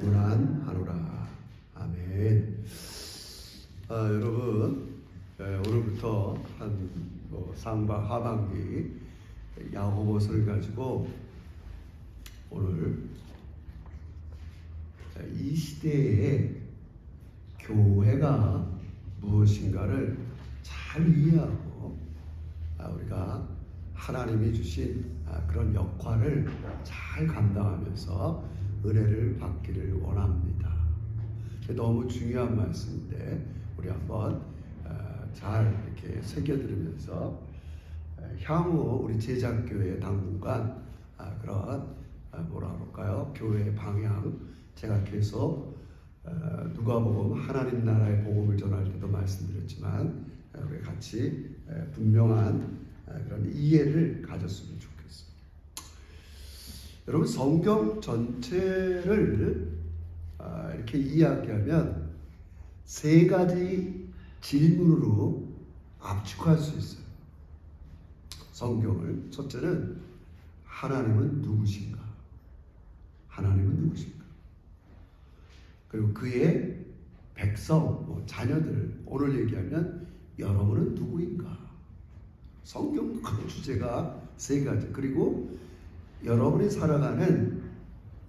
무난하노라. 아멘. 여러분, 오늘부터 상반 하반기 야고보서를 가지고 오늘 이 시대의 교회가 무엇인가를 잘 이해하고 우리가 하나님이 주신 그런 역할을 잘 감당하면서 은혜를 받기를 원합니다. 너무 중요한 말씀인데 우리 한번 잘 이렇게 새겨들으면서 향후 우리 제작교회 당분간 그런 뭐라 그럴까요? 교회의 방향, 제가 계속 누가복음 하나님 나라의 복음을 전할 때도 말씀드렸지만 우리 같이 분명한 그런 이해를 가졌으면 좋겠어요. 여러분, 성경 전체를 이렇게 이야기하면 세 가지 질문으로 압축할 수 있어요. 성경을. 첫째는 하나님은 누구신가? 하나님은 누구신가? 그리고 그의 백성, 자녀들, 오늘 얘기하면 여러분은 누구인가? 성경 그 주제가 세 가지. 그리고 여러분이 살아가는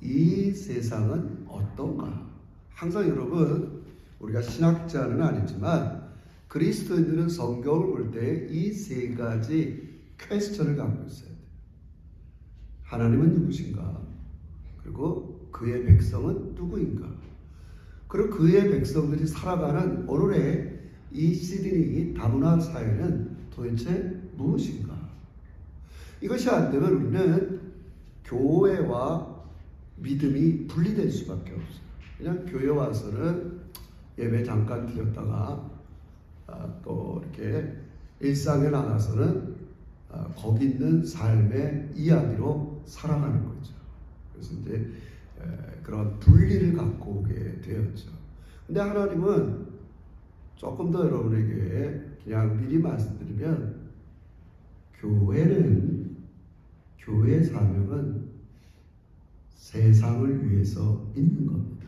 이 세상은 어떤가? 항상 여러분, 우리가 신학자는 아니지만 그리스도인들은 성경을 볼 때 이 세 가지 퀘스천을 갖고 있어야 돼요. 하나님은 누구신가? 그리고 그의 백성은 누구인가? 그리고 그의 백성들이 살아가는 오늘의 이 시드니 다문화 사회는 도대체 무엇인가? 이것이 안 되면 우리는 교회와 믿음이 분리될 수밖에 없어요. 그냥 교회 와서는 예배 잠깐 드렸다가 또 이렇게 일상에 나가서는 거기 있는 삶의 이야기로 살아가는 거죠. 그래서 이제 그런 분리를 갖고 오게 되었죠. 근데 하나님은 조금 더 여러분에게 그냥 미리 말씀드리면 교회의 사명은 세상을 위해서 있는 겁니다.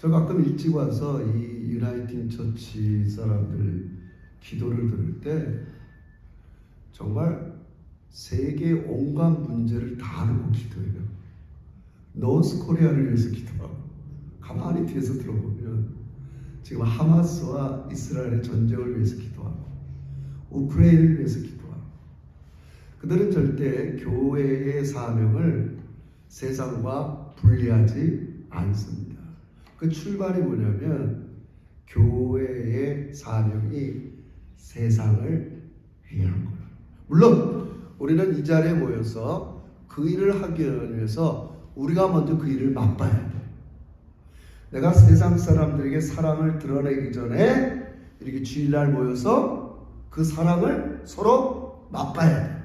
저 가끔 일찍 와서 이 유나이팅 처치 사람들 기도를 들을 때 정말 세계 온갖 문제를 다 놓고 기도해요. 노스 코리아를 위해서 기도하고, 가만히 뒤에서 들어보면 지금 하마스와 이스라엘의 전쟁을 위해서 기도하고, 우크라이나를 위해서 기도하고, 그들은 절대 교회의 사명을 세상과 분리하지 않습니다. 그 출발이 뭐냐면 교회의 사명이 세상을 위한 거예요. 물론 우리는 이 자리에 모여서 그 일을 하기 위해서 우리가 먼저 그 일을 맛봐야 돼. 내가 세상 사람들에게 사랑을 드러내기 전에 이렇게 주일날 모여서 그 사랑을 서로 맛봐야 돼.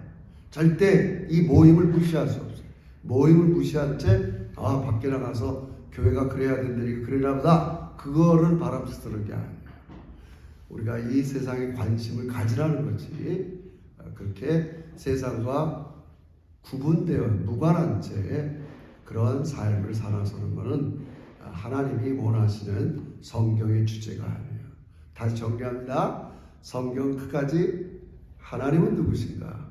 절대 이 모임을 무시할 수 없어요. 모임을 무시한 채 밖에 나가서 교회가 그래야 된다니까 그러나 보다, 그거를 바람스러운 게 아니에요. 우리가 이 세상에 관심을 가지라는 거지, 그렇게 세상과 구분되어 무관한 채 그런 삶을 살아서는 것은 하나님이 원하시는 성경의 주제가 아니에요. 다시 정리합니다. 성경 끝까지 하나님은 누구신가?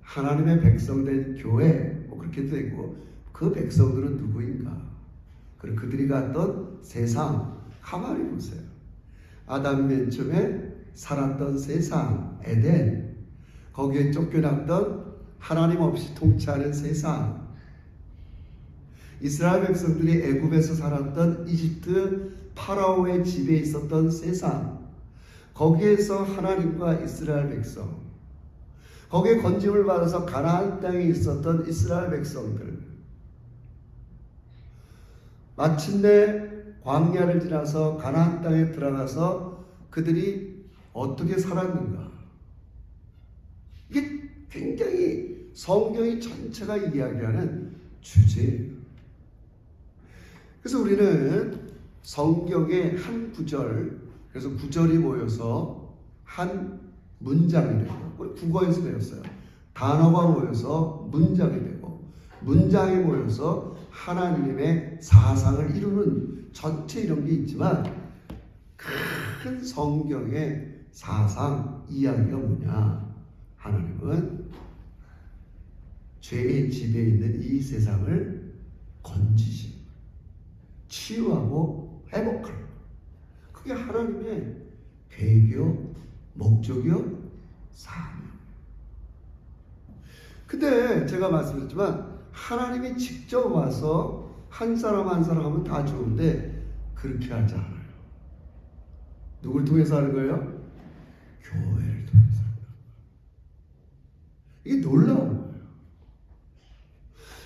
하나님의 백성된 교회, 그렇게 되고, 그 백성들은 누구인가? 그리고 그들이 갔던 세상, 가만히 보세요. 아담 맨 처음에 살았던 세상, 에덴, 거기에 쫓겨났던 하나님 없이 통치하는 세상, 이스라엘 백성들이 애굽에서 살았던 이집트 파라오의 집에 있었던 세상, 거기에서 하나님과 이스라엘 백성, 거기에 건짐을 받아서 가나안 땅에 있었던 이스라엘 백성들, 마침내 광야를 지나서 가나안 땅에 들어가서 그들이 어떻게 살았는가? 이게 굉장히 성경이 전체가 이야기하는 주제예요. 그래서 우리는 성경의 한 구절, 그래서 구절이 모여서 한 문장이 되고, 우리 국어에서 배웠어요. 단어가 모여서 문장이 되고, 문장이 모여서 하나님의 사상을 이루는 전체 이런 게 있지만 큰 성경의 사상 이야기가 뭐냐? 하나님은 죄의 지배에 있는 이 세상을 건지시 치유하고 회복하는 것. 그게 하나님의 계획이요, 목적이요, 사명. 근데 제가 말씀드렸지만 하나님이 직접 와서 한 사람 한 사람 하면 다 좋은데 그렇게 하지 않아요. 누굴 통해서 하는 거예요? 교회를 통해서 하는 거예요. 이게 놀라운 거예요.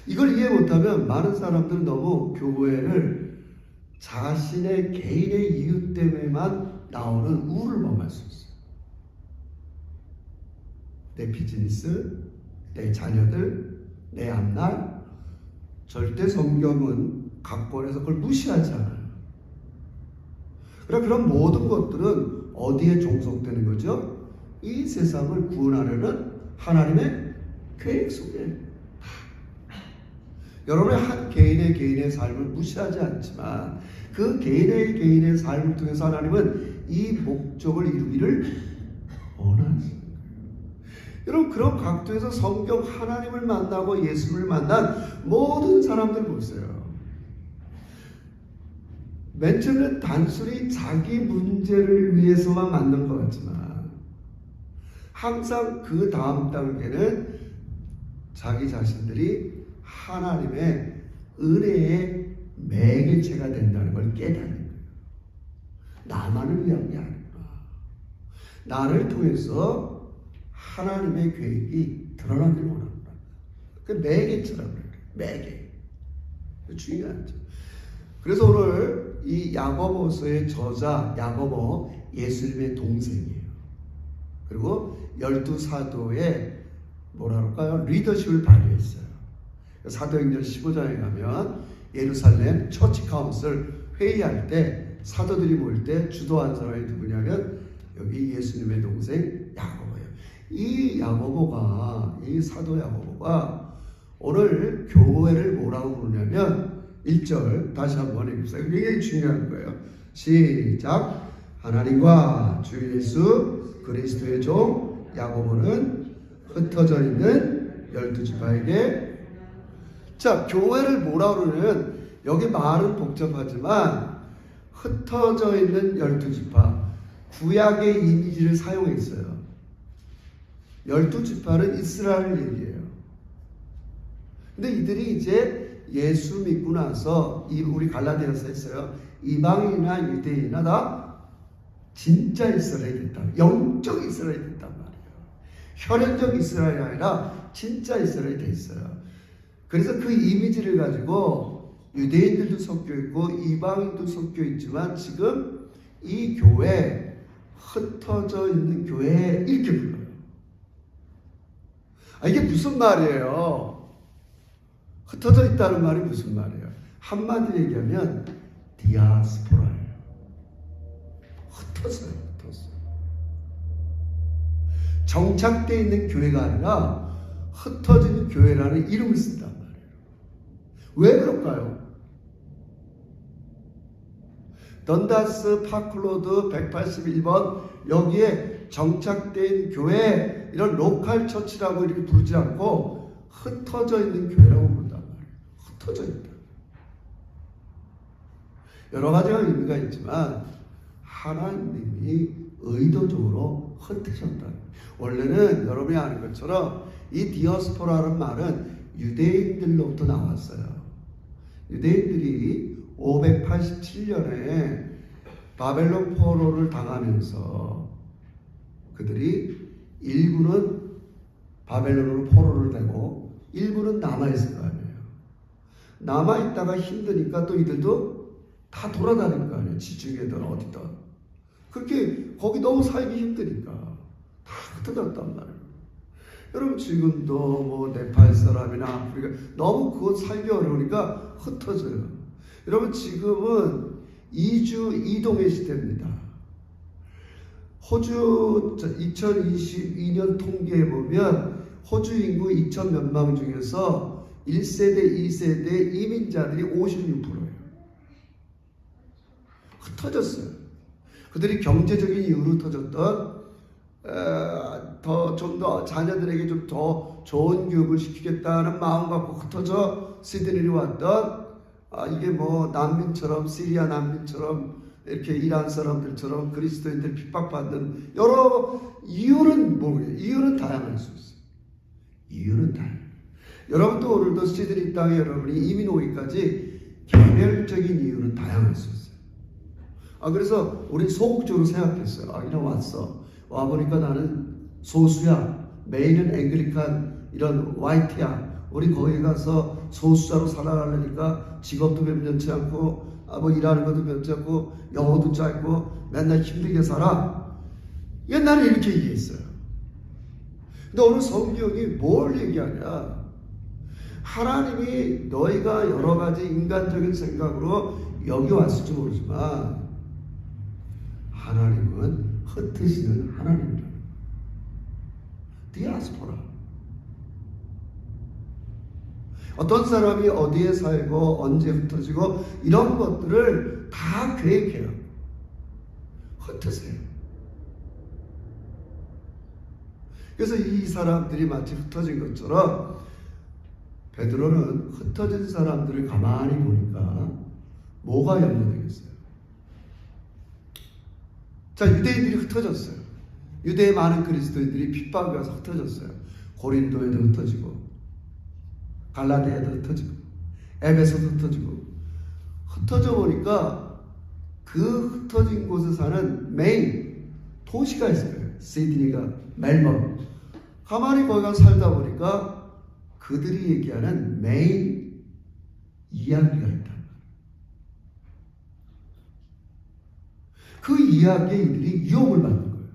이걸 이해 못하면 많은 사람들은 너무 교회를 자신의 개인의 이유 때문에만 나오는 우를 범할 수 있어요. 내 비즈니스, 내 자녀들, 내 앞날. 절대 성경은 각본에서 그걸 무시하지 않아요. 그런 모든 것들은 어디에 종속되는 거죠? 이 세상을 구원하려는 하나님의 계획 속에. 여러분의 한 개인의 삶을 무시하지 않지만 그 개인의 삶을 통해서 하나님은 이 목적을 이루기를 원하십니다. 여러분, 그런 각도에서 성경 하나님을 만나고 예수를 만난 모든 사람들 보세요. 맨 처음에 단순히 자기 문제를 위해서만 만난 것 같지만 항상 그 다음 단계는 자기 자신들이 하나님의 은혜의 매개체가 된다는 걸 깨닫는 거예요. 나만을 위한 게 아닌가. 나를 통해서 하나님의 계획이 드러나기를 원합니다. 그 매개체라고 그래요. 매개. 중요하죠. 그래서 오늘 이 야고보서의 저자 야고보 예수님의 동생이에요. 그리고 12사도의 뭐라 그럴까요? 리더십을 발휘했어요. 사도행전 15장에 가면 예루살렘 처치 카운슬 회의할 때 사도들이 모일 때 주도한 사람이 누구냐면 여기 예수님의 동생 야고보예요. 이 야고보가, 이 사도 야고보가 오늘 교회를 뭐라고 부르냐면 1절 다시 한번 읽읍시다. 굉장히 중요한 거예요. 시작. 하나님과 주 예수 그리스도의 종 야고보는 흩어져 있는 12지파에게. 자, 교회를 뭐라고 그러냐면 여기 말은 복잡하지만 흩어져 있는 12지파, 구약의 이미지를 사용했어요. 12지파는 이스라엘 얘기예요. 근데 이들이 이제 예수 믿고 나서 우리 갈라디아서 했어요. 이방인이나 유대인이나 다 진짜 이스라엘이 됐다. 영적 이스라엘이 됐단 말이에요. 혈연적 이스라엘이 아니라 진짜 이스라엘이 됐어요. 그래서 그 이미지를 가지고 유대인들도 섞여 있고 이방인도 섞여 있지만 지금 이 교회, 흩어져 있는 교회 이렇게 불러요. 이게 무슨 말이에요? 흩어져 있다는 말이 무슨 말이에요? 한마디로 얘기하면 디아스포라예요. 흩어져요. 정착되어 있는 교회가 아니라 흩어지는 교회라는 이름을 쓴단 말이에요. 왜 그럴까요? 던다스 파클로드 181번 여기에 정착된 교회, 이런 로컬 처치라고 이렇게 부르지 않고 흩어져 있는 교회라고 부른단 말이에요. 흩어져 있다. 여러 가지가 의미가 있지만 하나님이 의도적으로 흩으셨다. 원래는 여러분이 아는 것처럼 이 디아스포라라는 말은 유대인들로부터 나왔어요. 유대인들이 587년에 바벨론 포로를 당하면서 그들이 일부는 바벨론으로 포로를 되고 일부는 남아있을 거 아니에요. 남아있다가 힘드니까 또 이들도 다 돌아다닐 거 아니에요. 지중해든 어디든. 그렇게 거기 너무 살기 힘드니까 다 흩어졌단 말이에요. 여러분 지금도 뭐 네팔 사람이나 아프리카 너무 그곳 살기 어려우니까 흩어져요. 여러분 지금은 이주 이동의 시대입니다. 호주 2022년 통계에 보면 호주 인구 2천 몇만 중에서 1세대, 2세대 이민자들이 56%예요. 흩어졌어요. 그들이 경제적인 이유로 흩어졌던 좀 더 자녀들에게 좀 더 좋은 교육을 시키겠다는 마음 갖고 흩어져 시드니로 왔던 이게 뭐 난민처럼 시리아 난민처럼 이렇게 이란 사람들처럼 그리스도인들 핍박받는 여러 이유는 뭐예요? 이유는 다양할 수 있어요. 이유는 다양해요. 여러분도 오늘도 시드니 땅에 여러분이 이민 오기까지 개별적인 이유는 다양할 수 있어요. 그래서 우리 소극적으로 생각했어요. 그냥 왔어. 와보니까 나는 소수야. 메인은 앵글리칸 이런 화이트야. 우리 거기 가서 소수자로 살아가려니까 직업도 변치 않고 뭐 일하는 것도 변치 않고 영어도 짧고 맨날 힘들게 살아. 옛날에 이렇게 얘기했어요. 근데 오늘 성경이 뭘 얘기하냐? 하나님이 너희가 여러 가지 인간적인 생각으로 여기 왔을지 모르지만 하나님은 흩으시는 하나님이다. 디아스포라. 어떤 사람이 어디에 살고 언제 흩어지고 이런 것들을 다 계획해요. 흩으세요. 그래서 이 사람들이 마치 흩어진 것처럼 베드로는 흩어진 사람들을 가만히 보니까 뭐가 염려되겠어요? 자, 유대인들이 흩어졌어요. 유대의 많은 그리스도인들이 핍박을 가서 흩어졌어요. 고린도에도 흩어지고 갈라디아도 흩어지고 에베소도 흩어지고 흩어져 보니까 그 흩어진 곳에 사는 메인 도시가 있어요. 시드니가 멜번. 가만히 거기 가서 살다 보니까 그들이 얘기하는 메인 이야기가 있다. 그 이야기에 이들이 유혹을 받는 거예요.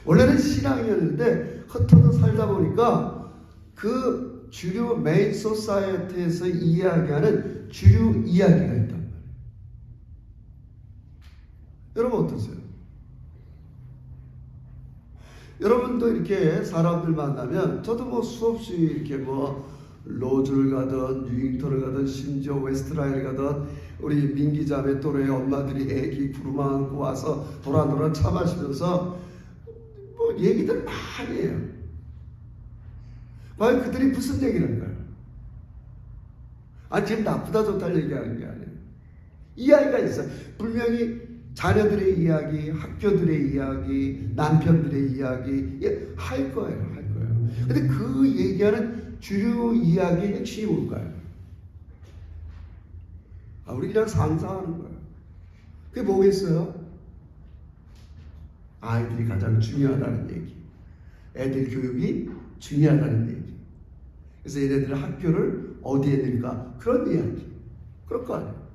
원래는 신앙이었는데 흩어져 살다 보니까 그 주류 메인 소사이어티에서 이야기하는 주류 이야기가 있단 말이에요. 여러분 어떠세요? 여러분도 이렇게 사람들 만나면 저도 뭐 수없이 이렇게 뭐 로즈를 가든 뉴잉턴을 가든 심지어 웨스트라이를 가든 우리 민기자매 또래 엄마들이 애기 부르마 안고 와서 도란도란 차 마시면서 뭐 얘기들 많이 해요. 과연 그들이 무슨 얘기를 할까요? 지금 나쁘다 좋다 얘기하는 게 아니에요. 이야기가 있어요. 분명히 자녀들의 이야기, 학교들의 이야기, 남편들의 이야기 할 거예요. 할 거예요. 근데 그 얘기하는 주류 이야기의 핵심이 뭘까요? 우리 그냥 상상하는 거예요. 그게 뭐겠어요? 아이들이 가장 중요하다는 얘기. 애들 교육이 중요하다는 얘기. 그래서 얘네들 학교를 어디에 넣을까? 그런 이야기. 그럴 거 아니에요.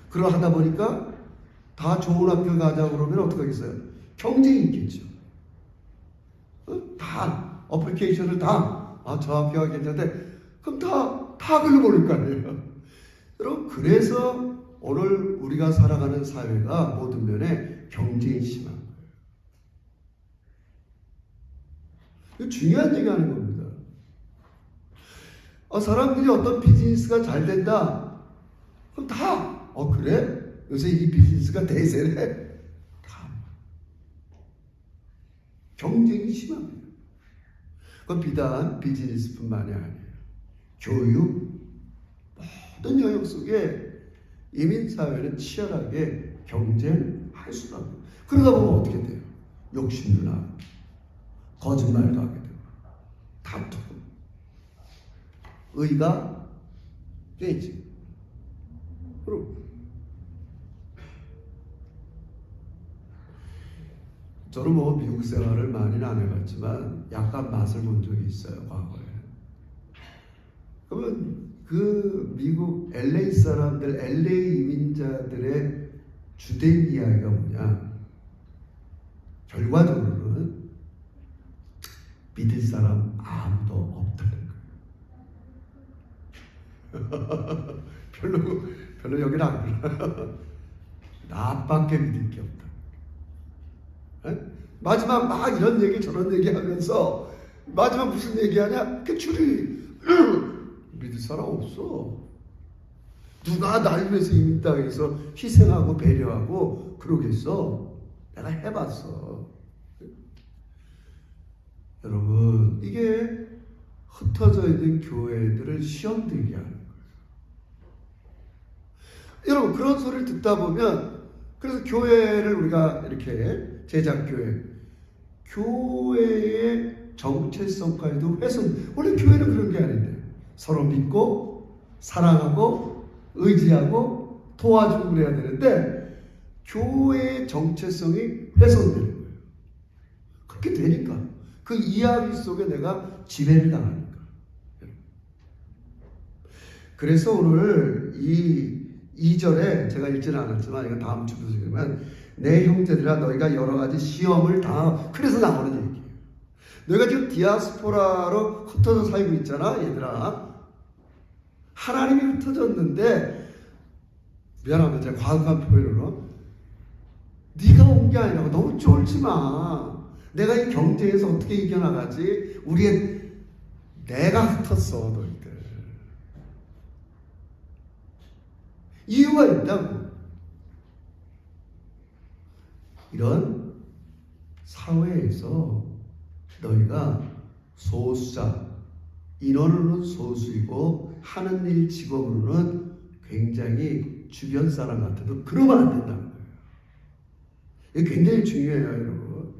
그러하다 보니까 다 좋은 학교 가자고 그러면 어떻게 하겠어요? 경쟁이 있겠죠. 다 어플리케이션을 다 저 학교 가겠는데 그럼 다 글로 보낼 거 아니에요. 여러분 그래서 오늘 우리가 살아가는 사회가 모든 면에 경쟁이 심한 거예요. 중요한 얘기 하는 겁니다. 사람들이 어떤 비즈니스가 잘 된다. 그럼 다 그래? 요새 이 비즈니스가 대세래. 다 경쟁이 심합니다. 그건 비단 비즈니스뿐만이 아니에요. 교육, 모든 영역 속에 이민사회는 치열하게 경쟁할 수가 없어요. 그러다 보면 어떻게 돼요? 욕심도 나고 거짓말도 하게 되고 다투고 의가 깨지. 그리고 저는 뭐 미국 생활을 많이는 안 해봤지만 약간 맛을 본 적이 있어요, 과거에. 그러면 그 미국 LA 사람들, LA 이민자들의 주된 이야기가 뭐냐? 결과적으로는 믿을 사람 아무도 없다는 거예요. 별로 여기는 안 그래요. 나밖에 믿을 게 없다. 마지막 막 이런 얘기 저런 얘기 하면서 마지막 무슨 얘기하냐? 그 줄이 믿을 사람 없어. 누가 날 위해서 이 땅에서 희생하고 배려하고 그러겠어? 내가 해봤어. 여러분, 이게 흩어져 있는 교회들을 시험 들게 하는 거예요. 여러분, 그런 소리를 듣다 보면, 그래서 교회를 우리가 이렇게 제작교회, 교회의 정체성까지도 훼손. 원래 교회는 그런 게 아닌데 서로 믿고 사랑하고 의지하고 도와주고 그래야 되는데 교회의 정체성이 훼손되는 거예요. 그렇게 되니까 그 이야기 속에 내가 지배를 당하니까. 그래서 오늘 이 2절에 제가 읽지는 않았지만 이건 다음 주 보시면 내 형제들아 너희가 여러 가지 시험을 당하고 그래서 나오는 얘기예요. 너희가 지금 디아스포라로 흩어져 살고 있잖아 얘들아. 하나님이 흩어졌는데 미안합니다. 제가 과학한 표현으로 네가 온 게 아니라고 너무 쫄지 마. 내가 이 경제에서 어떻게 이겨나가지? 내가 흩었어 너희들. 이유가 있다고. 이런 사회에서 너희가 소수자, 인원으로는 소수이고 하는 일 직업으로는 굉장히 주변 사람 같아도 그러면 안 된다는 거예요. 이게 굉장히 중요해요, 여러분.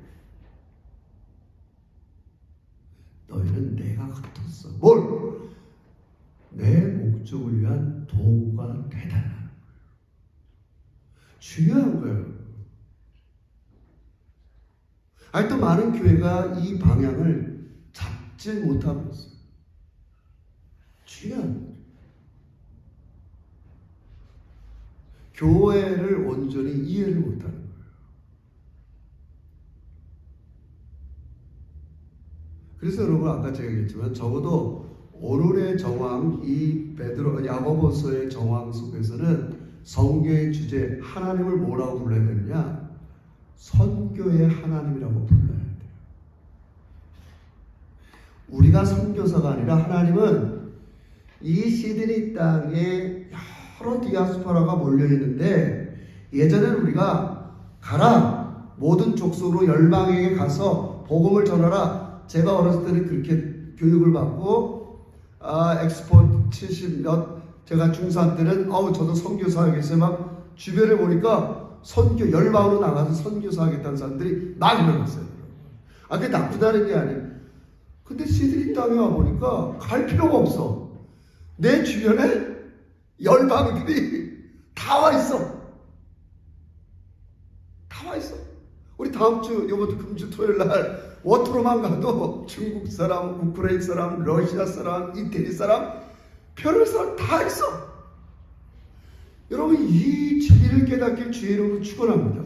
너희는 내가 흩었어. 뭘? 내 목적을 위한 도구가 되달라는 거예요. 중요한 거예요. 또 많은 교회가 이 방향을 잡지 못하고 있어요. 중요한 거예요. 교회를 온전히 이해를 못하는 거예요. 그래서 여러분 아까 제가 얘기했지만 적어도 오늘의 정황, 이 야고보서의 정황 속에서는 성경의 주제 하나님을 뭐라고 불러야 되느냐? 선교의 하나님이라고 불러야 돼요. 우리가 선교사가 아니라 하나님은 이 시드니 땅에 여러 디아스포라가 몰려있는데 예전에는 우리가 가라 모든 족속으로 열방에게 가서 복음을 전하라. 제가 어렸을 때는 그렇게 교육을 받고 엑스포 70몇 제가 중3 때는 저도 선교사 하겠어요. 막 주변에 보니까 선교 열방으로 나가서 선교사 하겠다는 사람들이 막 일어났어요. 그게 나쁘다는 게 아니에요. 근데 시드니 땅에 와보니까 갈 필요가 없어. 내 주변에 열방들이 다 와 있어. 다 와 있어. 우리 다음 주, 요번 금주 토요일 날 워터로만 가도 중국 사람, 우크라이나 사람, 러시아 사람, 이태리 사람, 별의 사람 다 있어. 여러분 이 진리를 깨닫길 주의 이름으로 축원합니다.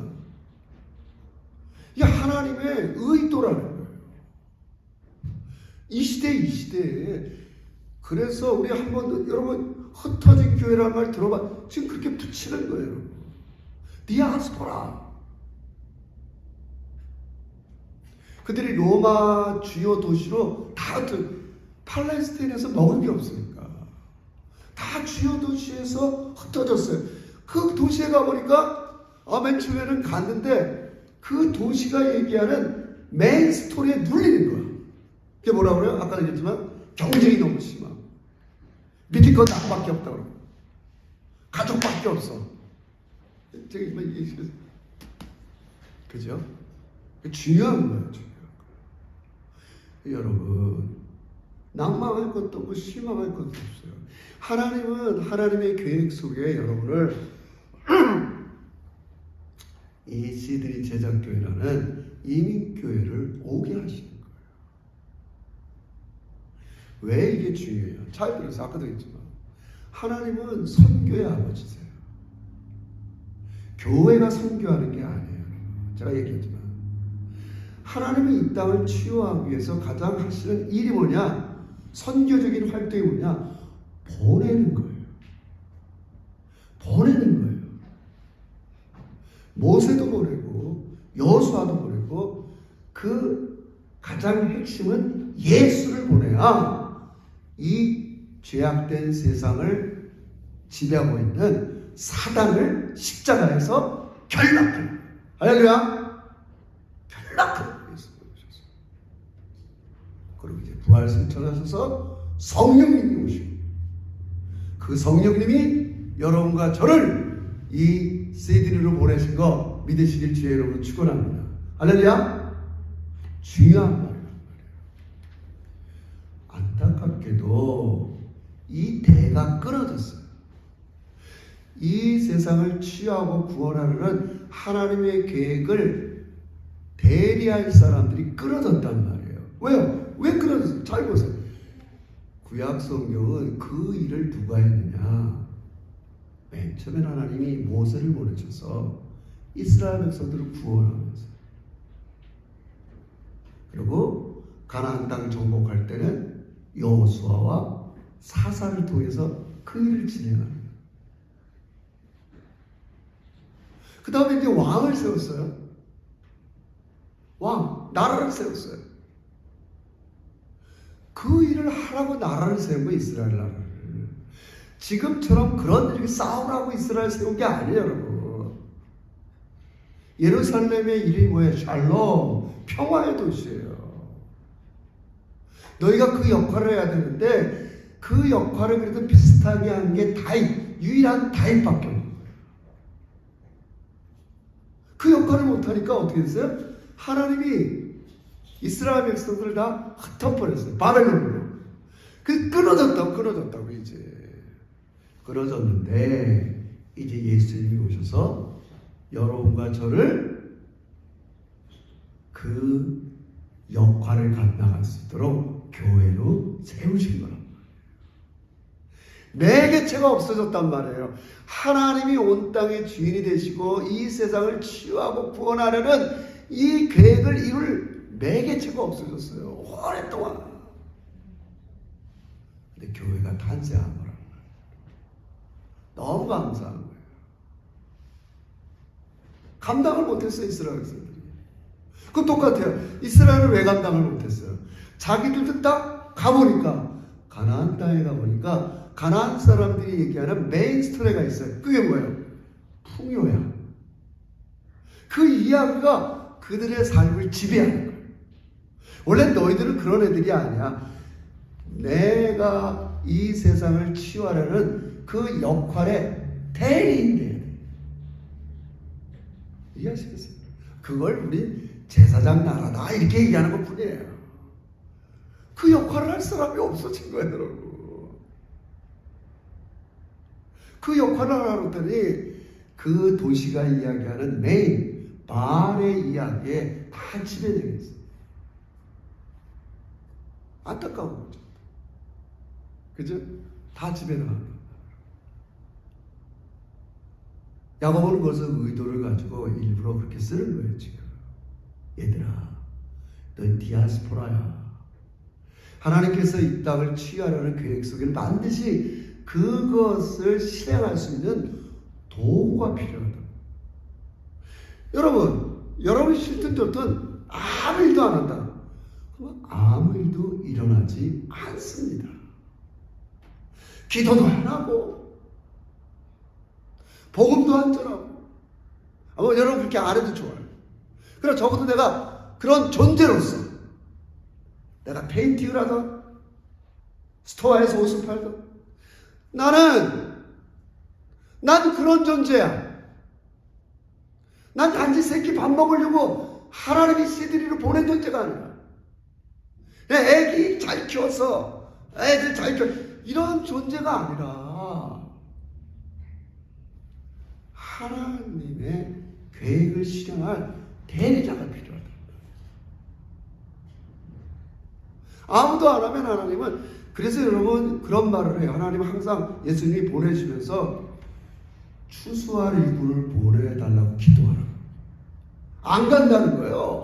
이게 하나님의 의도라는 거예요. 이 시대에 그래서 우리 한번 여러분 흩어진 교회라는 말 들어봐. 지금 그렇게 붙이는 거예요. 디아스포라. 그들이 로마 주요 도시로 다 팔레스타인에서 먹은 게 없으니까 다 주요 도시에서 흩어졌어요. 그 도시에 가보니까 맨 처음에는 갔는데 그 도시가 얘기하는 메인 스토리에 눌리는 거야. 그게 뭐라고 그래요? 아까 얘기했지만 경쟁이 너무 심하고 믿을 건 나밖에 없다고 그러고 가족밖에 없어. 그죠? 중요한 거예요. 여러분 낭망할 것도 없고 실망할 것도 없어요. 하나님은 하나님의 계획 속에 여러분을 이 시드니 제작교회라는 이민교회를 오게 하시는 거예요. 왜 이게 중요해요? 잘 들으세요. 아까도 했지만 하나님은 선교의 아버지세요. 교회가 선교하는 게 아니에요. 제가 얘기했지만 하나님이 이 땅을 치유하기 위해서 가장 하시는 일이 뭐냐? 선교적인 활동이 뭐냐? 보내는 거예요. 보내는 거예요. 모세도 보내고 여호수아도 보내고 그 가장 핵심은 예수를 보내야 이 죄악된 세상을 지배하고 있는 사단을 십자가에서 결박해요. 할렐루야! 결박해요. 그리고 이제 부활승천하셔서 성령님이 오시고, 그 성령님이 여러분과 저를 이 시드니로 보내신 거 믿으시길 주의 이름으로 축원합니다. 할렐루야! 중요한 말이에요. 안타깝게도 이 대가 끊어졌어요. 이 세상을 치유하고 구원하려는 하나님의 계획을 대리할 사람들이 끊어졌단 말이에요. 왜요? 왜 끊어졌어요? 잘 보세요. 구약 성경은 그 일을 누가 했느냐? 맨 처음에 하나님이 모세를 보내셔서 이스라엘 백성들을 구원하면서, 그리고 가나안 땅 정복할 때는 여호수아와 사사를 통해서 그 일을 진행합니다. 그 다음에 이제 왕을 세웠어요. 나라를 세웠어요. 그 일을 하라고 나라를 세운 거, 이스라엘 나라를. 지금처럼 그런 일이 싸우라고 이스라엘 세운 게 아니에요, 여러분. 예루살렘의 이름이 뭐예요? 샬롬, 평화의 도시예요. 너희가 그 역할을 해야 되는데 그 역할을 그래도 비슷하게 한 게 다윗, 유일한 다윗밖에 없는 거예요. 그 역할을 못하니까 어떻게 됐어요? 하나님이 이스라엘 백성들을 다 흩어버렸어요. 바벨론으로. 그 끊어졌다고 이제. 끊어졌는데 이제 예수님이 오셔서 여러분과 저를 그 역할을 감당할 수 있도록 교회로 세우신 거란 말이에요. 매개체가 없어졌단 말이에요. 하나님이 온 땅의 주인이 되시고 이 세상을 치유하고 구원하려는 이 계획을 이룰 매개체가 없어졌어요. 오랫동안. 근데 교회가 탄생한 거란 말이에요. 너무 감사한 거예요. 감당을 못했어요, 이스라엘 백성들이. 그건 똑같아요. 이스라엘은 왜 감당을 못했어요? 자기들도 딱 가보니까, 가나안 땅에 가보니까 가나안 사람들이 얘기하는 메인 스토리가 있어요. 그게 뭐예요? 풍요야. 그 이야기가 그들의 삶을 지배하는 거예요. 원래 너희들은 그런 애들이 아니야. 내가 이 세상을 치유하려는 그 역할의 대리인 돼야 돼. 이해하시겠어요? 그걸 우리 제사장 나라다 이렇게 얘기하는 것 뿐이에요. 그 역할을 할 사람이 없어진 거예요, 여러분. 그 역할을 하라더니 그 도시가 이야기하는 메인 바알의 이야기에 다 지배되어 있어요. 안타까운 거죠. 그죠? 다 지배당하는 거예요. 야고보는 그것을 의도를 가지고 일부러 그렇게 쓰는 거예요, 지금. 얘들아, 넌 디아스포라야. 하나님께서 이 땅을 치유하려는 계획 속에는 반드시 그것을 실행할 수 있는 도구가 필요하다. 여러분이 싫든 좋든 아무 일도 안 한다. 그럼 아무 일도 일어나지 않습니다. 기도도 안 하고 복음도 안 전하고 여러분 그렇게 안 해도 좋아요. 그러나 적어도 내가 그런 존재로서 내가 페인팅을 하던 스토어에서 옷을 팔던 난 그런 존재야. 난 단지 새끼 밥 먹으려고 하나님이 시드니로 보낸 존재가 아니라 내 애기 잘 키워서 애들 잘 키워 이런 존재가 아니라 하나님의 계획을 실현할 대리자가 필요하다. 아무도 안 하면 하나님은, 그래서 여러분 그런 말을 해요. 하나님은 항상 예수님이 보내시면서 추수할 일꾼을 보내달라고 기도하라고. 안 간다는 거예요.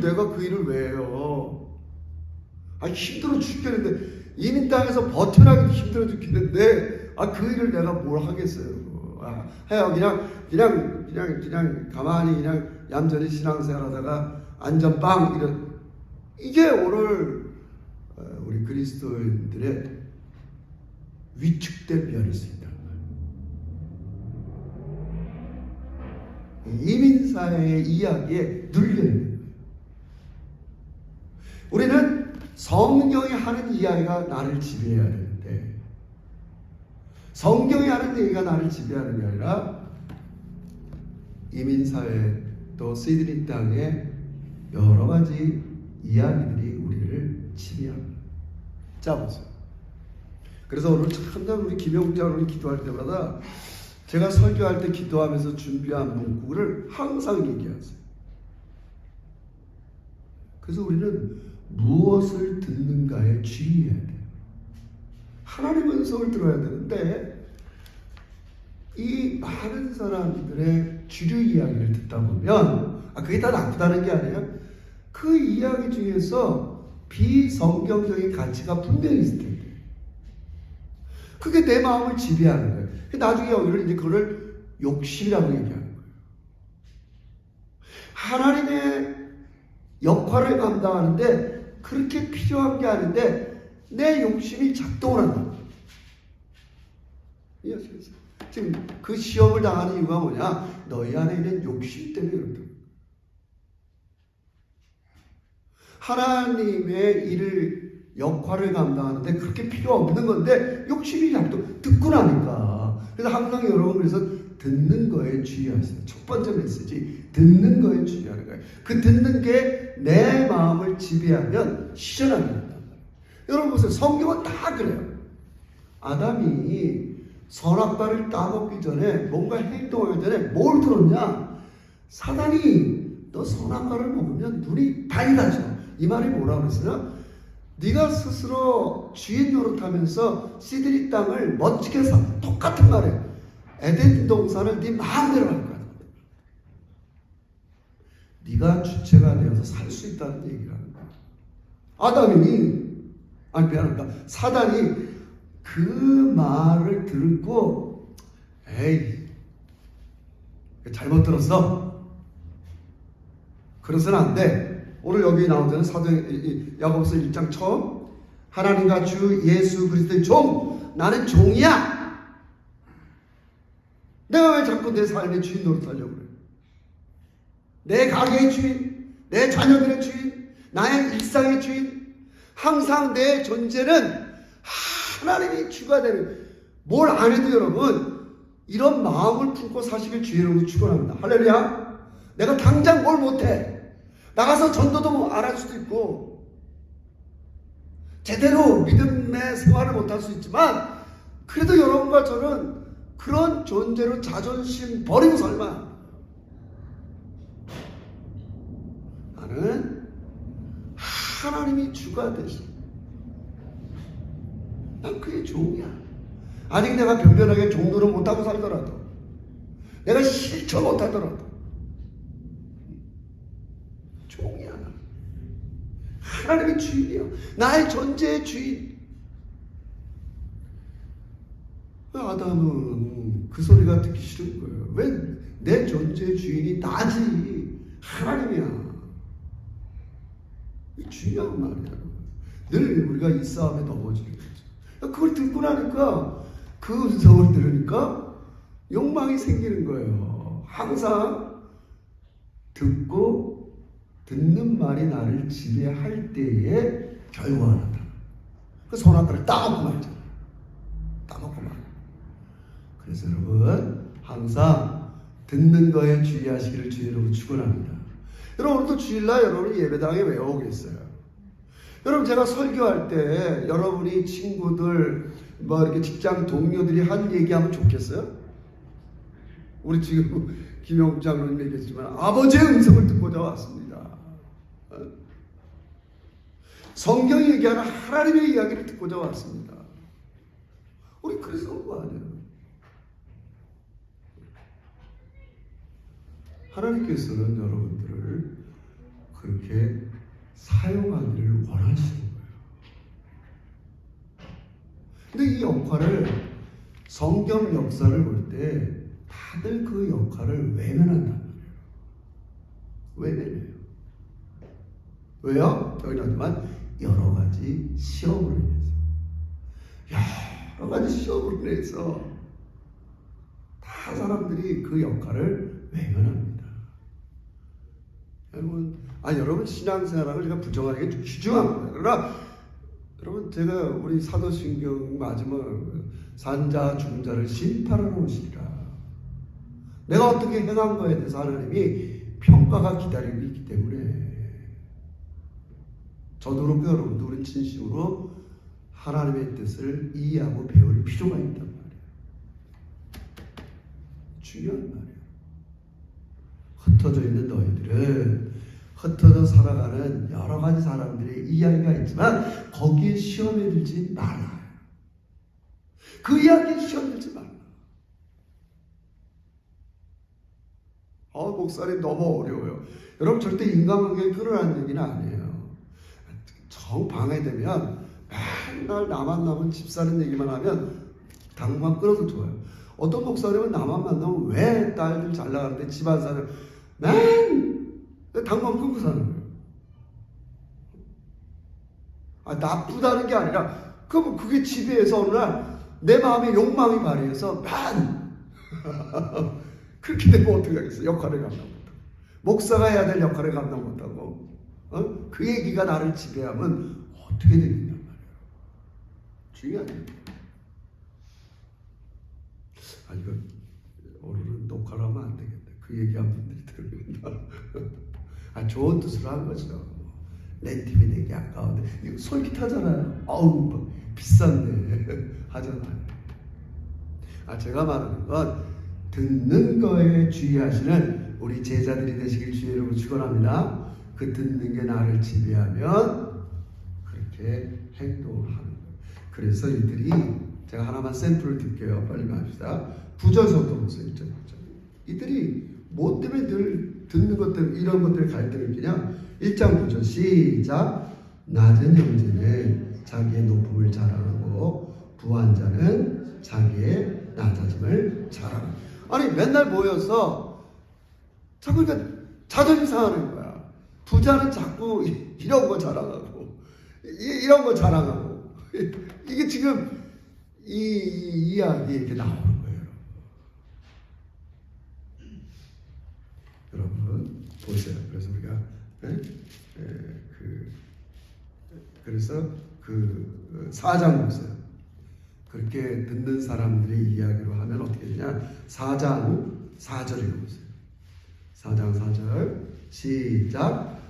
내가 그 일을 왜 해요? 힘들어 죽겠는데, 이민 땅에서 버텨나기도 힘들어 죽겠는데, 그 일을 내가 뭘 하겠어요? 해요. 그냥 가만히 그냥 얌전히 신앙생활 하다가 안전빵 이게 오늘 우리 그리스도인들의 위축된 면일 수 있다는 거예요. 이민사회의 이야기에 눌려있는 거예요. 우리는 성경이 하는 이야기가 나를 지배해야 되는데, 성경이 하는 얘기가 나를 지배하는 게 아니라 이민사회 또 시드니 땅의 여러 가지 이야기들이 우리를 지배합니다. 자, 보세요. 그래서 오늘 참담 우리 김영장으로 기도할 때마다 제가 설교할 때 기도하면서 준비한 문구를 항상 얘기하세요. 그래서 우리는 무엇을 듣는가에 주의해야 돼요. 하나님의 음성을 들어야 되는데 이 많은 사람들의 주류 이야기를 듣다 보면 그게 다 나쁘다는 게 아니에요. 그 이야기 중에서 비성경적인 가치가 분명히 있을 텐데 그게 내 마음을 지배하는 거예요. 나중에 여기를 이제 그걸 욕심이라고 얘기하는 거예요. 하나님의 역할을 감당하는데 그렇게 필요한 게 아닌데 내 욕심이 작동을 한다. 이해하시겠어요? 지금 그 시험을 당하는 이유가 뭐냐? 너희 안에 있는 욕심 때문에 그렇다. 하나님의 일을 역할을 감당하는데 그렇게 필요 없는 건데 욕심이 작동 듣고 나니까. 그래서 항상 여러분 그래서 듣는 거에 주의하세요. 첫 번째 메시지 듣는 거에 주의하는 거예요. 그 듣는 게 내 마음을 지배하면 시전하게 된다. 여러분 보세요. 성경은 다 그래요. 아담이 선악과를 따먹기 전에 뭔가 행동하기 전에 뭘 들었냐? 사단이 너 선악과를 먹으면 눈이 밝아져. 이 말이 뭐라고 그랬어요? 네가 스스로 주인 노릇하면서 시드니 땅을 멋지게 사. 똑같은 말이에요. 에덴 동산을 네 마음대로 할 거야. 네가 주체가 되어서 살 수 있다는 얘기를 하는 거야. 미안합니다. 사단이 그 말을 듣고 에이 잘못 들었어. 그래서는 안 돼. 오늘 여기 나오는 야고보서 1장 처음 하나님과 주 예수 그리스도의 종 나는 종이야. 내가 왜 자꾸 내 삶의 주인 노릇하려고 그래? 내 가게의 주인, 내 자녀들의 주인, 나의 일상의 주인. 항상 내 존재는 하나님이 주가 되는. 뭘 안 해도 여러분 이런 마음을 품고 사시길 주의로 축원합니다. 할렐루야. 내가 당장 뭘 못해. 나가서 전도도 안 할 수도 있고 제대로 믿음의 생활을 못할 수 있지만 그래도 여러분과 저는 그런 존재로 자존심 버리고 살만. 나는 하나님이 주가 되시. 난 그의 종이야. 아직 내가 변변하게 종노릇 못하고 살더라도 내가 실천 못하더라도 종이야. 하나님의 주인이야. 나의 존재의 주인. 아담은 그 소리가 듣기 싫은 거예요. 왜 내 존재의 주인이 나지 하나님이야. 이 중요한 말이야. 늘 우리가 이 싸움에 넘어지는 거죠. 그걸 듣고 나니까 그 음성을 들으니까 욕망이 생기는 거예요. 항상 듣고 듣는 말이 나를 지배할 때에 결과가 나타나. 그 선악과를 따먹고 말잖아. 따먹고 말. 그래서 여러분 항상 듣는 거에 주의하시기를 주의로 축원합니다. 여러분 오늘도 주일날 여러분이 예배당에 왜 오겠어요? 여러분 제가 설교할 때 여러분이 친구들 이렇게 직장 동료들이 한 얘기하면 좋겠어요? 우리 지금 김영국 장로님 얘기했지만 아버지의 음성을 듣고자 왔습니다. 성경이 얘기하는 하나님의 이야기를 듣고자 왔습니다. 우리 그래서 온 거 아니에요? 하나님께서는 여러분들을 그렇게 사용하기를 원하시는 거예요. 근데 이 역할을 성경 역사를 볼 때 다들 그 역할을 외면한단 말이에요. 외면해요. 왜요? 여기 나지만 여러 가지 시험으로 인해서, 여러 가지 시험으로 인해서 다 사람들이 그 역할을 외면합니다. 여러분 신앙생활을 제가 부정하는 게 중요합니다. 그러나 여러분, 제가 우리 사도신경 마지막 산자 죽은 자를 심판하러 오시리라. 내가 어떻게 행한 거에 대해서 하나님이 평가가 기다리고 있기 때문에 저도 그렇고 여러분도 우리는 진심으로 하나님의 뜻을 이해하고 배울 필요가 있단 말이에요. 중요한 말이에요. 흩어져 있는 너희들은 흩어져 살아가는 여러 가지 사람들의 이야기가 있지만 거기에 시험에 들지 말아요. 그 이야기에 시험에 들지 말아요. 목사님 너무 어려워요. 여러분, 절대 인간관계를 끌어내는 얘기는 아니에요. 정 방해되면 맨날 나만 남은 집 사는 얘기만 하면 당분간 끊어도 좋아요. 어떤 목사님은 나만 만나면 왜 딸들 잘 나가는데 집 안 사는 당분간 끊고 사는 거예요. 나쁘다는 게 아니라 그게 지배해서 어느 날 내 마음의 욕망이 발휘해서 그렇게 되면 어떻게 하겠어? 역할을 감당 못하고, 목사가 해야 될 역할을 감당 못하고, 그 얘기가 나를 지배하면 어떻게 되겠냔 말이에요. 중요한 얘기예요. 이거 오늘은 녹화를 하면 안 되겠다. 그 얘기한 분들이 들으면 좋은 뜻으로 한 거죠. 내 팀이 내게 아까운데 이거 솔깃하잖아요. 어우 비싼데 하잖아요. 제가 말하는 건 듣는 거에 주의하시는 우리 제자들이 되시길 주의로 축원합니다. 그 듣는 게 나를 지배하면 그렇게 행동을 하는 거예요. 그래서 이들이, 제가 하나만 샘플을 드릴게요. 빨리 합시다. 9절서부터 보세요. 1절. 이들이 뭐 때문에 늘 듣는 것 때문에 이런 것들을 갈등을 느끼냐? 1장 9절 시작. 낮은 형제는 자기의 높음을 자랑하고 부한 자는 자기의 낮아짐을 자랑하고. 맨날 모여서 자꾸 자존심 상하는 거야. 부자는 자꾸 이런 거 자랑하고 이런 거 자랑하고 이게 지금 이 이야기 이렇게 나오는 거예요. 여러분 보세요. 그래서 우리가 그래서 그 4장 보세요. 그렇게 듣는 사람들의 이야기로 하면 어떻게 되냐? 4장 4절에 보세요. 4장 4절 시작.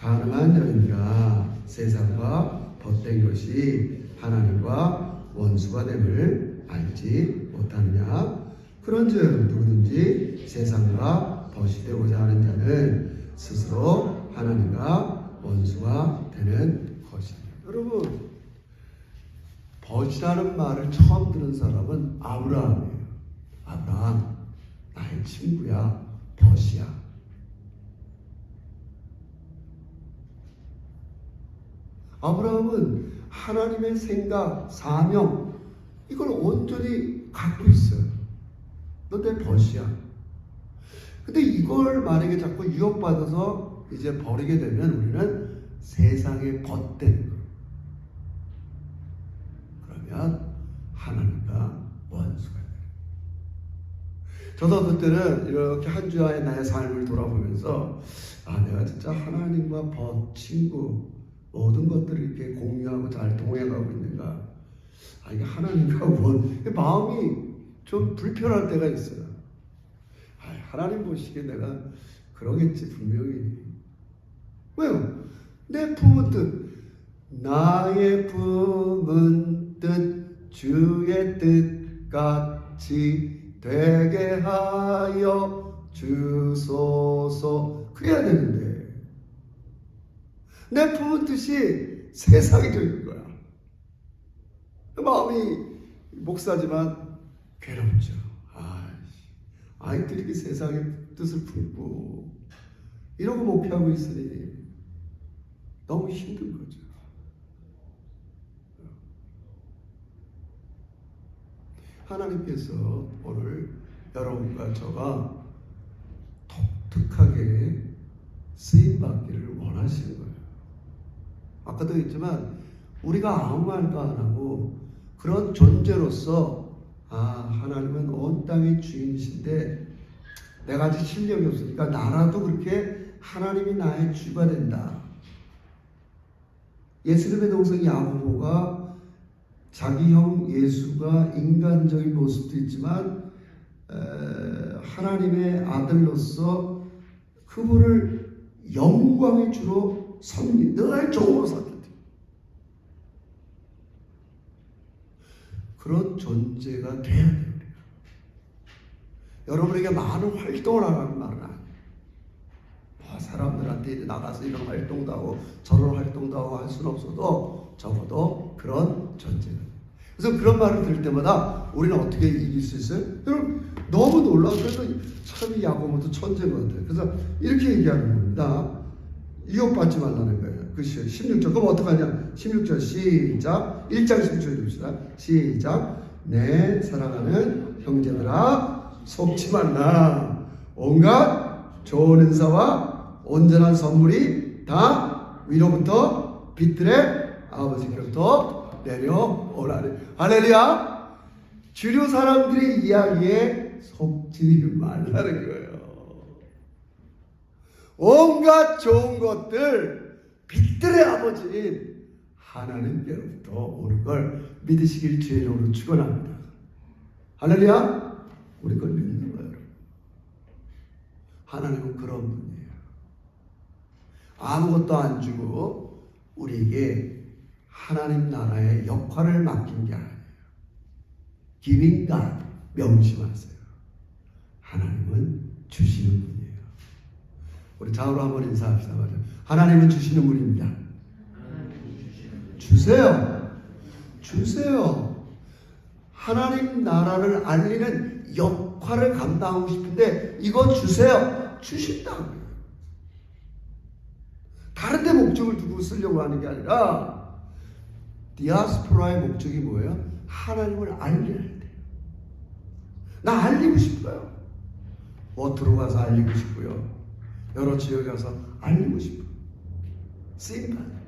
가능한 여인과 세상과 벗된 것이 하나님과 원수가 됨을 알지 못하느냐? 그런즉 누구든지 세상과 벗이 되고자 하는 자는 스스로 하나님과 원수가 되는 것입니다. 여러분, 벗이라는 말을 처음 들은 사람은 아브라함이에요. 아브라함, 나의 친구야, 벗이야. 아브라함은 하나님의 생각, 사명, 이걸 온전히 갖고 있어요. 너 내 벗이야. 근데 이걸 만약에 자꾸 유혹받아서 이제 버리게 되면 우리는 세상에 벗된 거예요. 그러면 하나님과 원수가 돼요. 저도 어떤 때는 이렇게 한 주의 나의 삶을 돌아보면서 내가 진짜 하나님과 벗, 친구, 모든 것들을 이렇게 공유하고 잘 동행하고 있는가? 이게 하나님과 마음이 좀 불편할 때가 있어요. 하나님 보시기에 내가 그러겠지 분명히. 왜요? 내 품은 뜻, 나의 품은 뜻 주의 뜻같이 되게 하여 주소서. 그래야 되는데 내 품은 뜻이 세상이 되는 거야. 마음이 목사지만 괴롭죠. 아이들이 이렇게 세상의 뜻을 품고 이러고 목표하고 있으니 너무 힘든 거죠. 하나님께서 오늘 여러분과 저가 독특하게 쓰임받기를 원하시는 거예요. 아까도 했지만 우리가 아무 말도 안 하고 그런 존재로서 하나님은 온 땅의 주인이신데 내가 아직 실력이 없으니까 나라도 그렇게 하나님이 나의 주가 된다. 예수님의 동생 야고보가 자기 형 예수가 인간적인 모습도 있지만 하나님의 아들로서 그분을 영광의 주로 늘 종으로 삼겠다. 그런 존재가 돼야 돼요. 우리가. 여러분에게 많은 활동을 하라는 말은 아니에요. 사람들한테 나가서 이런 활동도 하고 저런 활동도 하고 할 수는 없어도 적어도 그런 존재가. 그래서 그런 말을 들을 때마다 우리는 어떻게 이길 수 있어요? 여러분 너무 놀라워. 그래서 참 야고보도 천재인 것 같아요. 그래서 이렇게 얘기하는 겁니다. 유혹받지 말라는 거예요. 그 16절. 그럼 어떡하냐? 16절 시작. 1장 16절 봅시다. 시작. 내 사랑하는 형제들아 속지 말라. 온갖 좋은 은사와 온전한 선물이 다 위로부터 빛들의 아버지께로부터 내려오라니. 할렐루야. 주류 사람들의 이야기에 속지 말라는 거예요. 온갖 좋은 것들 빛들의 아버지인 하나님께로부터 오는 걸 믿으시길 주의 이름으로 축원합니다. 할렐루야. 우리 걸 믿는 거예요. 하나님은 그런 분이에요. 아무것도 안 주고 우리에게 하나님 나라의 역할을 맡긴 게 아니에요. Giving God 명심하세요. 하나님은 주시는 분이에요. 우리 좌우로 한번 인사합시다. 맞아요. 하나님은 주시는 분입니다. 주세요. 주세요. 하나님 나라를 알리는 역할을 감당하고 싶은데 이거 주세요. 주신다고요. 다른 데 목적을 두고 쓰려고 하는 게 아니라 디아스포라의 목적이 뭐예요? 하나님을 알려야 돼요. 나 알리고 싶어요. 워터로 가서 알리고 싶고요. 여러 지역에 가서 알리고 싶어요. 쓰임받아요.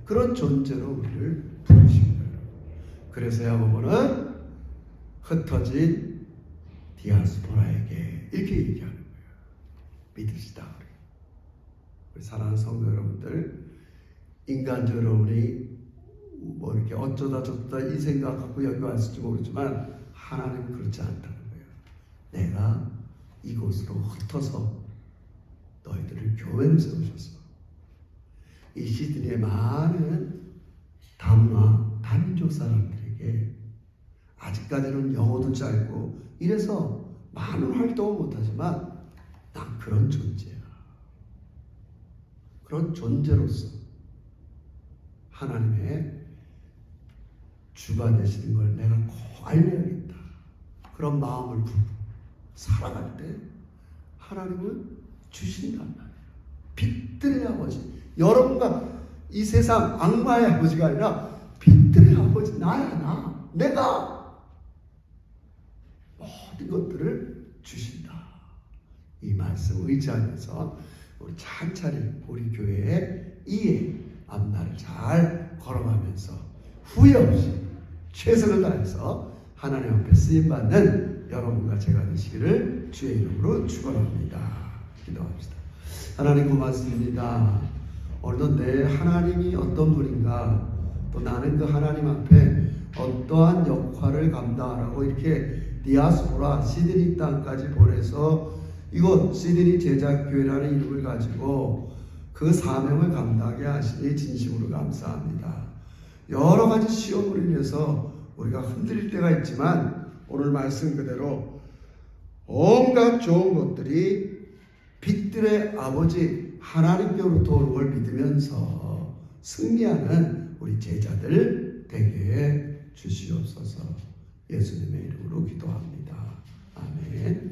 그런 존재로 우리를 부르신 거예요. 그래서 야고보는 흩어진 디아스포라에게 이렇게 얘기하는 거예요. 믿으시다. 우리 사랑하는 성도 여러분들, 인간적으로 우리 뭐 이렇게 어쩌다 저쩌다 이 생각 갖고 여기 왔을지 모르지만 하나님은 그렇지 않다는 거예요. 내가 이곳으로 흩어서 너희들을 교회로 세우셔서 이 시드니의 많은 다문화 다민족 사람들에게 아직까지는 영어도 짧고 이래서 많은 활동을 못하지만 난 그런 존재야. 그런 존재로서 하나님의 주가 되시는 걸 내가 꼭 알려야겠다. 그런 마음을 품고 살아갈 때 하나님은 주신단 말이에요. 빛들의 아버지. 여러분과 이 세상 악마의 아버지가 아니라 빛들의 아버지 나야. 나. 내가 모든 것들을 주신다. 이 말씀 의지하면서 우리 찬찬히 우리 교회의 이해 앞날을 잘 걸어가면서 후회 없이 최선을 다해서 하나님 앞에 쓰임받는 여러분과 제가 되시기를 주의 이름으로 축원합니다. 기도합시다. 하나님 고맙습니다. 오늘도 내 하나님이 어떤 분인가, 또 나는 그 하나님 앞에 어떠한 역할을 감당하라고 이렇게 디아스포라 시드니 땅까지 보내서 이곳 시드니 제자교회라는 이름을 가지고 그 사명을 감당하게 하시니 진심으로 감사합니다. 여러 가지 시험으로 인해서 우리가 흔들릴 때가 있지만 오늘 말씀 그대로 온갖 좋은 것들이 빛들의 아버지 하나님께로부터 오는 걸 믿으면서 승리하는 우리 제자들 되게 주시옵소서. 예수님의 이름으로 기도합니다. 아멘.